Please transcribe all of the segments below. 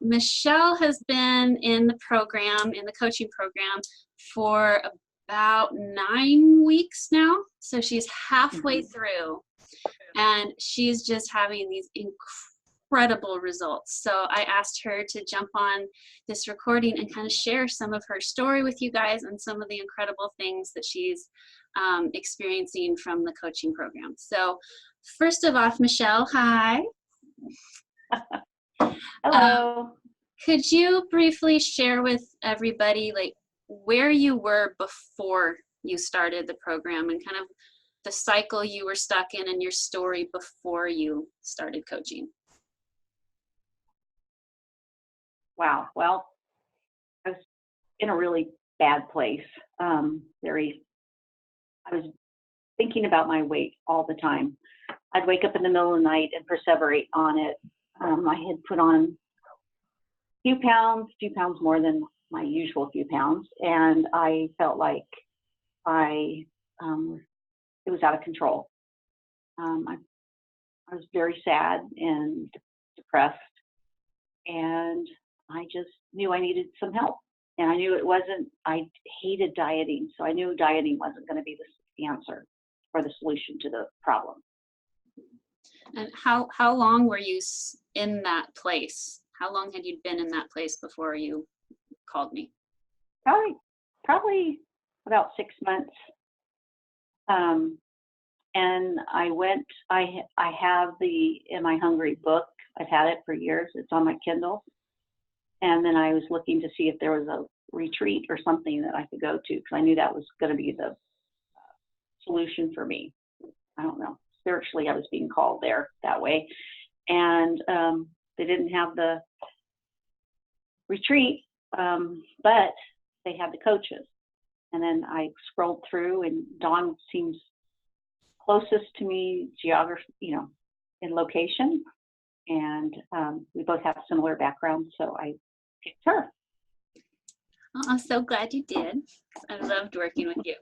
Michelle has been in the program, in the coaching program, for about 9 weeks now. So she's halfway through, and she's just having these incredible results. So I asked her to jump on this recording and kind of share some of her story with you guys and some of the incredible things that she's experiencing from the coaching program. So first of all, Michelle, hi. Hello. Could you briefly share with everybody like where you were before you started the program and kind of the cycle you were stuck in and your story before you started coaching? Wow. Well, I was in a really bad place. I was thinking about my weight all the time. I'd wake up in the middle of the night and perseverate on it. I had put on a few pounds more than my usual few pounds, and I felt like it was out of control. I was very sad and depressed, and I just knew I needed some help. And I knew I hated dieting, so I knew dieting wasn't going to be the answer or the solution to the problem. And how long were you in that place? How long had you been in that place before you called me? Probably about 6 months. And I have the Am I Hungry book. I've had it for years. It's on my Kindle. And then I was looking to see if there was a retreat or something that I could go to, because I knew that was going to be the solution for me. I don't know. Spiritually, I was being called there that way. And they didn't have the retreat, but they had the coaches. And then I scrolled through, and Dawn seems closest to me geography, in location. And we both have similar backgrounds, so I picked her. Oh, I'm so glad you did. I loved working with you.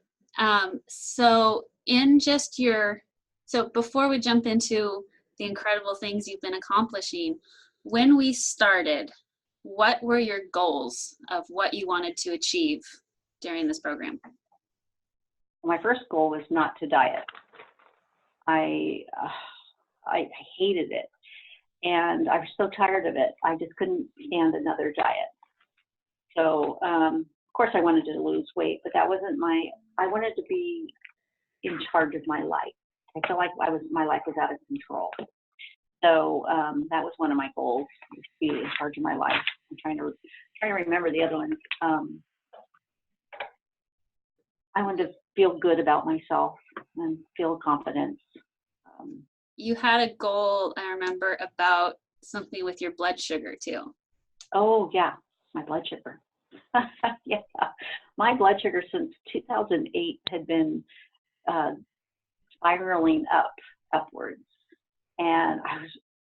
So before we jump into the incredible things you've been accomplishing, when we started, what were your goals of what you wanted to achieve during this program? My first goal was not to diet. I hated it, and I was so tired of it. I just couldn't stand another diet. So, of course, I wanted to lose weight, but that wasn't I wanted to be in charge of my life. I felt like my life was out of control. So that was one of my goals, to be in charge of my life. I'm trying to remember the other one. I wanted to feel good about myself and feel confidence. You had a goal, I remember, about something with your blood sugar too. Oh yeah, my blood sugar. Yeah, my blood sugar since 2008 had been spiraling upwards, and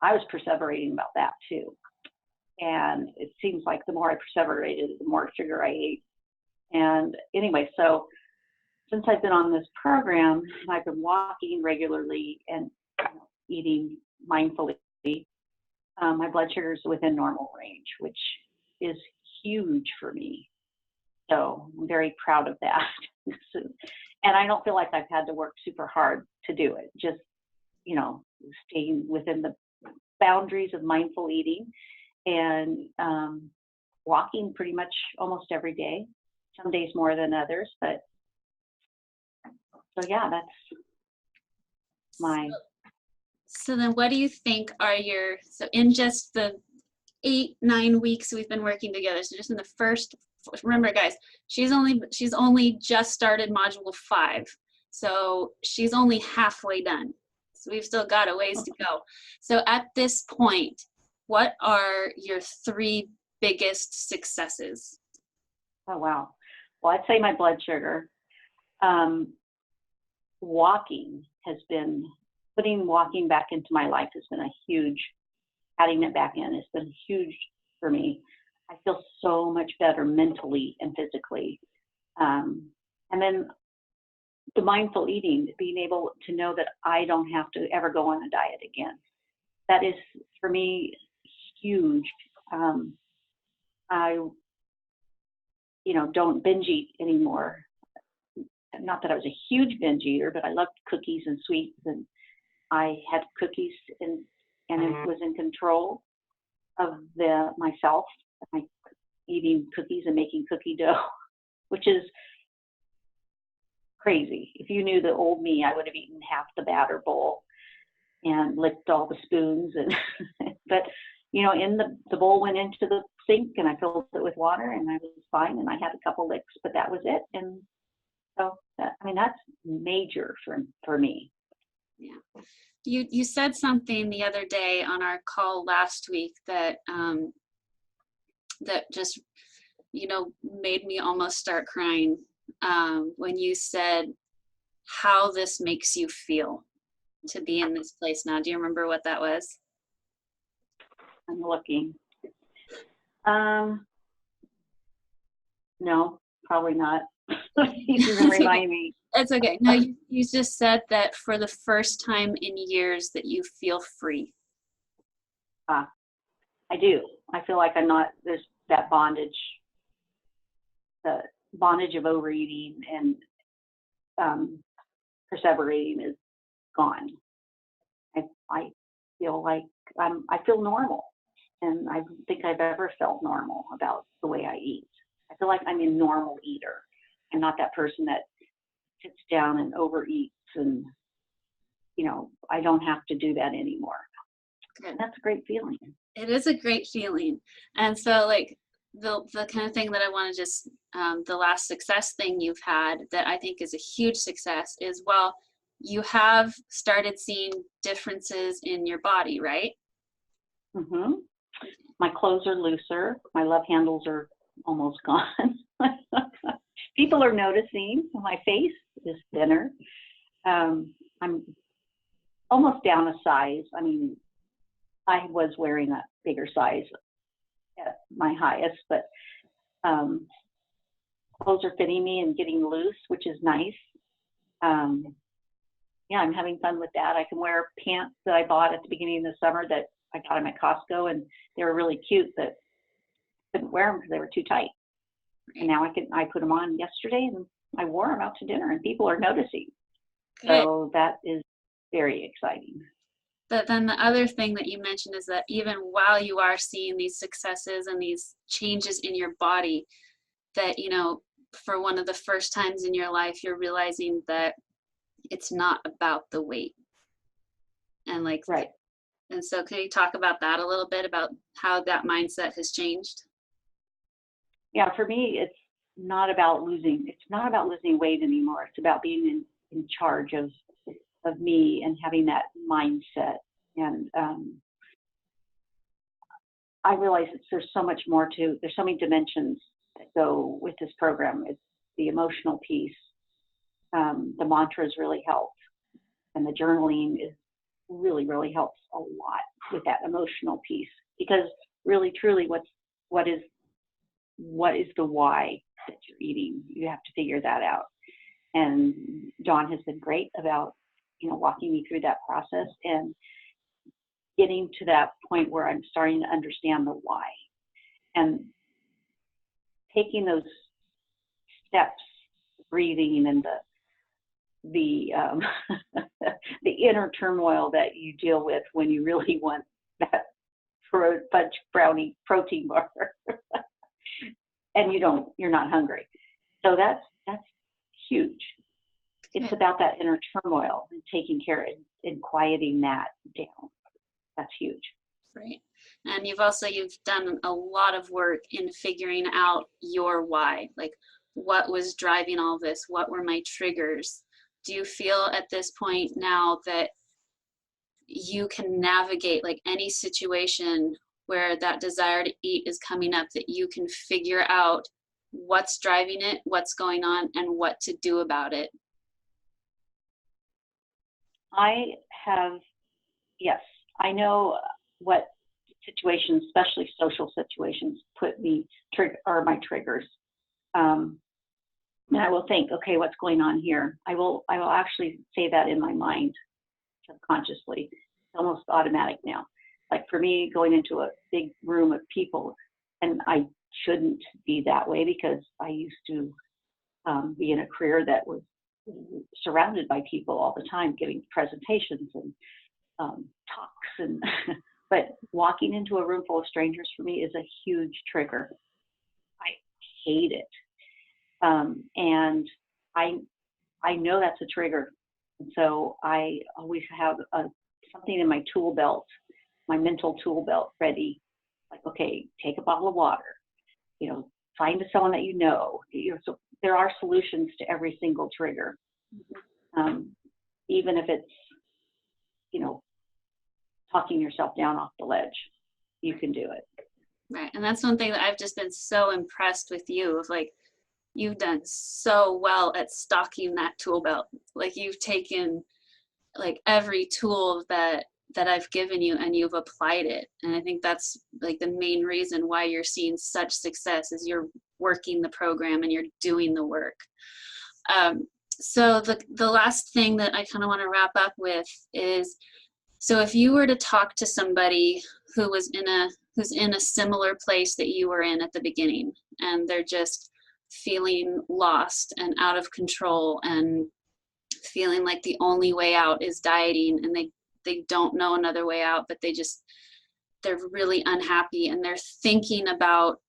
I was perseverating about that too. And it seems like the more I perseverated, the more sugar I ate. And anyway, so since I've been on this program, I've been walking regularly and eating mindfully. My blood sugar is within normal range, which is huge for me. So I'm very proud of that. And I don't feel like I've had to work super hard to do it. Just, staying within the boundaries of mindful eating and walking pretty much almost every day. Some days more than others, but so yeah, that's my. So then what do you think are so in just the 8-9 weeks we've been working together, so just in the first, remember guys, she's only just started module 5, so she's only halfway done, so we've still got a ways to go. So at this point, what are your 3 biggest successes? Oh wow. Well, I'd say my blood sugar. Walking has been, putting walking back into my life has been a huge, adding it back in has been huge for me. I feel so much better mentally and physically. And then the mindful eating, being able to know that I don't have to ever go on a diet again. That is, for me, huge. I, don't binge eat anymore. Not that I was a huge binge eater, but I loved cookies and sweets, and I had cookies and it was in control of myself, my eating cookies and making cookie dough, which is crazy. If you knew the old me, I would have eaten half the batter bowl and licked all the spoons. And but in the bowl went into the sink, and I filled it with water, and I was fine. And I had a couple licks, but that was it. And so that's major for me. Yeah. You said something the other day on our call last week that that just made me almost start crying, when you said how this makes you feel to be in this place now. Do you remember what that was? I'm looking. No, probably not. You can remind me. It's okay. No, you just said that for the first time in years that you feel free. I do. I feel like there's that bondage, the bondage of overeating and perseverating is gone. I feel like I feel normal, and I don't think I've ever felt normal about the way I eat. I feel like I'm a normal eater. I'm not that person that sits down and overeats, and I don't have to do that anymore. Good. That's a great feeling. It is a great feeling. And so like the kind of thing that I want to just the last success thing you've had that I think is a huge success is, well, you have started seeing differences in your body, right? Mm-hmm. My clothes are looser. My love handles are almost gone. People are noticing. My face is thinner. I'm almost down a size. I was wearing a bigger size at my highest, but clothes are fitting me and getting loose, which is nice. I'm having fun with that. I can wear pants that I bought at the beginning of the summer that I got them at Costco, and they were really cute, but I couldn't wear them because they were too tight. And now I put them on yesterday, and I wore them out to dinner, and people are noticing. Good. So that is very exciting. But then the other thing that you mentioned is that even while you are seeing these successes and these changes in your body, that, for one of the first times in your life, you're realizing that it's not about the weight. And right. And so can you talk about that a little bit, about how that mindset has changed? Yeah, for me, it's not about losing weight anymore. It's about being in charge of me and having that mindset. And I realize there's so much more there's so many dimensions that go with this program. It's the emotional piece. The mantras really help. And the journaling really, really helps a lot with that emotional piece, because really, truly, what is the why that you're eating? You have to figure that out. And John has been great about, walking me through that process and getting to that point where I'm starting to understand the why, and taking those steps, breathing, and the inner turmoil that you deal with when you really want that fudge brownie protein bar and you're not hungry. So that's huge. It's about that inner turmoil and taking care of and quieting that down. That's huge. Right. And you've done a lot of work in figuring out your why, like what was driving all this? What were my triggers? Do you feel at this point now that you can navigate like any situation where that desire to eat is coming up, that you can figure out what's driving it, what's going on, and what to do about it? Yes, I know what situations, especially social situations, put me my triggers. And I will think, okay, what's going on here? I will actually say that in my mind subconsciously. It's almost automatic now. Like for me, going into a big room of people, and I shouldn't be that way because I used to be in a career that was surrounded by people all the time giving presentations and talks and but walking into a room full of strangers for me is a huge trigger. I hate it. And I know that's a trigger. And so I always have something in my tool belt, my mental tool belt ready. Like, okay, take a bottle of water, find someone that so there are solutions to every single trigger. Even if it's, talking yourself down off the ledge, you can do it. Right. And that's one thing that I've just been so impressed with you of, like, you've done so well at stocking that tool belt. Like, you've taken like every tool that I've given you and you've applied it. And I think that's like the main reason why you're seeing such success is you're working the program and you're doing the work. So the last thing that I kind of want to wrap up with is, so if you were to talk to somebody who's in a similar place that you were in at the beginning, and they're just feeling lost and out of control and feeling like the only way out is dieting, and they don't know another way out, but they're really unhappy and they're thinking about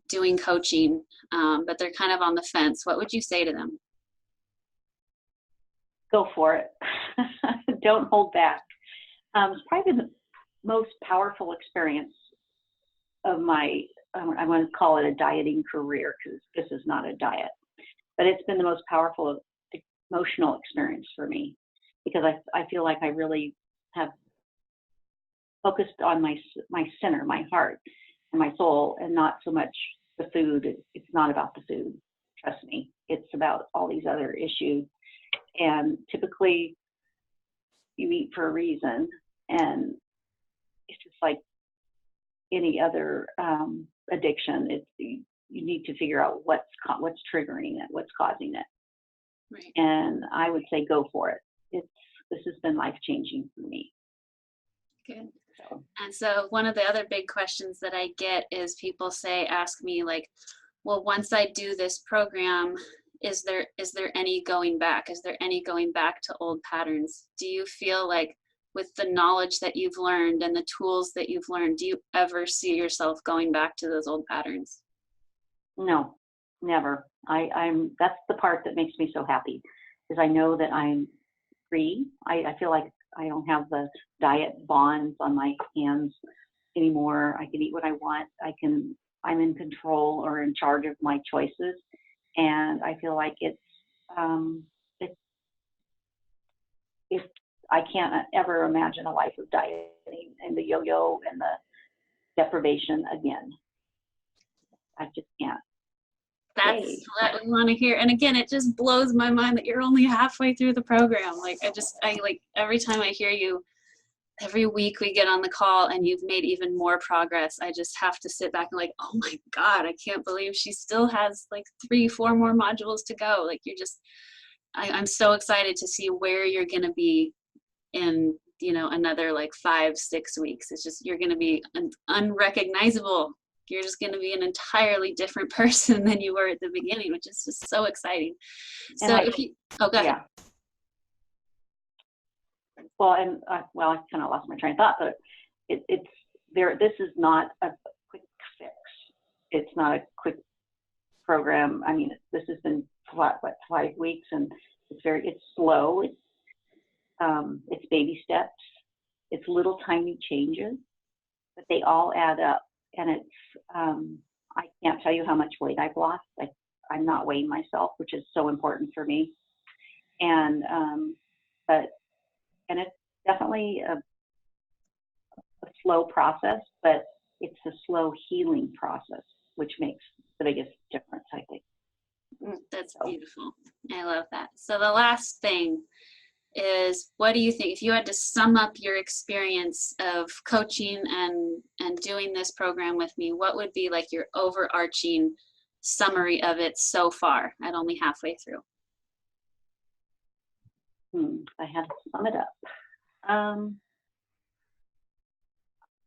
doing coaching, but they're kind of on the fence, what would you say to them? Go for it. Don't hold back. It's probably the most powerful experience of my, I want to call it a dieting career, because this is not a diet, but it's been the most powerful emotional experience for me, because I feel like I really have focused on my center, my heart and my soul, and not so much the food. It's not about the food, trust me. It's about all these other issues. And typically you eat for a reason, and it's just like any other addiction. You need to figure out what's triggering it, what's causing it. Right. And I would say go for it. This has been life-changing for me. Good. And so one of the other big questions that I get is people ask me like, well, once I do this program, is there any going back? Is there any going back to old patterns? Do you feel like with the knowledge that you've learned and the tools that you've learned, do you ever see yourself going back to those old patterns? No, never. That's the part that makes me so happy, is I know that I'm free. I feel like I don't have the diet bonds on my hands anymore. I can eat what I want. I'm in control or in charge of my choices. And I feel like I can't ever imagine a life of dieting and the yo-yo and the deprivation again. I just can't. That's what we want to hear. And again, it just blows my mind that you're only halfway through the program. Like, I like every time I hear you, every week we get on the call and you've made even more progress. I just have to sit back and like, oh my God, I can't believe she still has like 3-4 more modules to go. Like, I'm so excited to see where you're going to be in, another like 5-6 weeks. It's just, you're going to be unrecognizable. You're just going to be an entirely different person than you were at the beginning, which is just so exciting. So go ahead. Yeah. Well, and I kind of lost my train of thought, but it's there. This is not a quick fix. It's not a quick program. I mean, this has been 5 weeks, and it's slow. It's baby steps. It's little tiny changes, but they all add up. And I can't tell you how much weight I've lost. I'm not weighing myself, which is so important for me. And it's definitely a slow process, but it's a slow healing process, which makes the biggest difference, I think. That's beautiful. I love that. So the last thing is, what do you think, if you had to sum up your experience of coaching and doing this program with me, what would be like your overarching summary of it so far at only halfway through? I had to sum it up.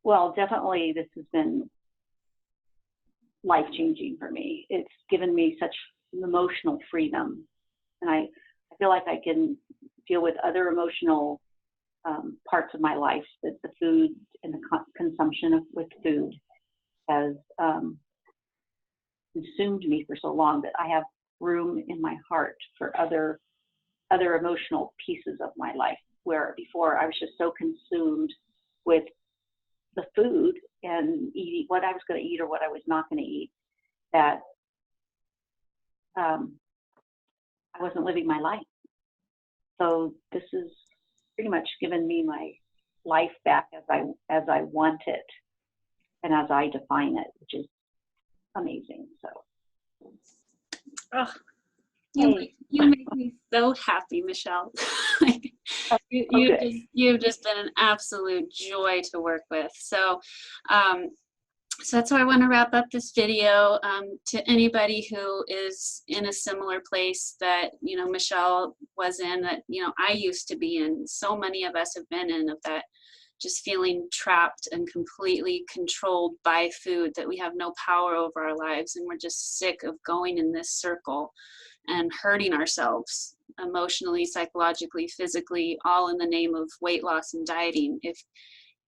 Well, definitely this has been life-changing for me. It's given me such emotional freedom. And I feel like I can deal with other emotional parts of my life that the food and the consumption with food has consumed me for so long, that I have room in my heart for other emotional pieces of my life, where before I was just so consumed with the food and eating what I was going to eat or what I was not going to eat, that I wasn't living my life. So this has pretty much given me my life back as I want it and as I define it, which is amazing. So Oh, you make me so happy, Michelle. You've just been an absolute joy to work with. So so that's why I want to wrap up this video. To anybody who is in a similar place that, you know, Michelle was in, that, you know, I used to be in, so many of us have been in, of that just feeling trapped and completely controlled by food, that we have no power over our lives, and we're just sick of going in this circle and hurting ourselves emotionally, psychologically, physically, all in the name of weight loss and dieting.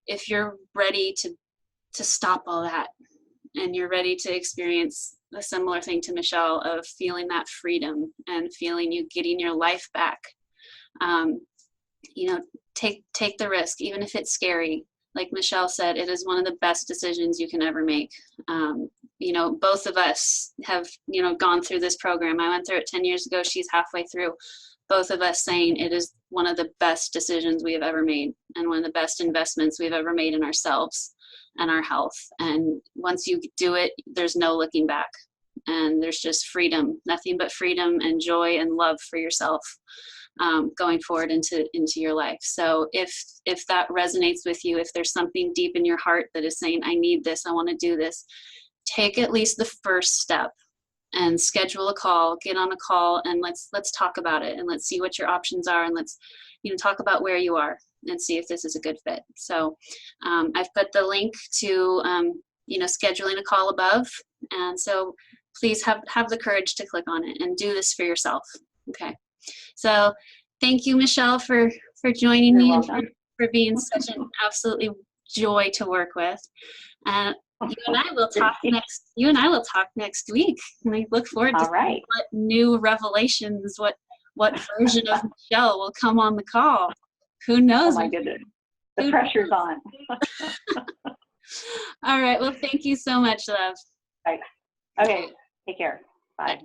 If you're ready to stop all that, and you're ready to experience a similar thing to Michelle, of feeling that freedom and feeling you getting your life back, you know, take the risk, even if it's scary. Like Michelle said, it is one of the best decisions you can ever make. You know, both of us have, you know, gone through this program. I went through it 10 years ago. She's halfway through. Both of us saying it is one of the best decisions we have ever made, and one of the best investments we've ever made in ourselves and our health. And once you do it, there's no looking back, and there's just freedom, nothing but freedom and joy and love for yourself, going forward into your life. So if that resonates with you, if there's something deep in your heart that is saying, I need this, I want to do this, take at least the first step and schedule a call, get on a call, and let's talk about it, and let's see what your options are, and let's, you know, talk about where you are and see if this is a good fit. So I've put the link to, you know, scheduling a call above. And so please have the courage to click on it and do this for yourself. Okay. So thank you, Michelle, for joining me and for being such an absolutely joy to work with. And you and I will talk next. You and I will talk next week, and I look forward to seeing what new revelations, what version of Michelle will come on the call. Who knows? Oh my goodness, the pressure's on. All right. Well, thank you so much, love. Right. Okay. Take care. Bye.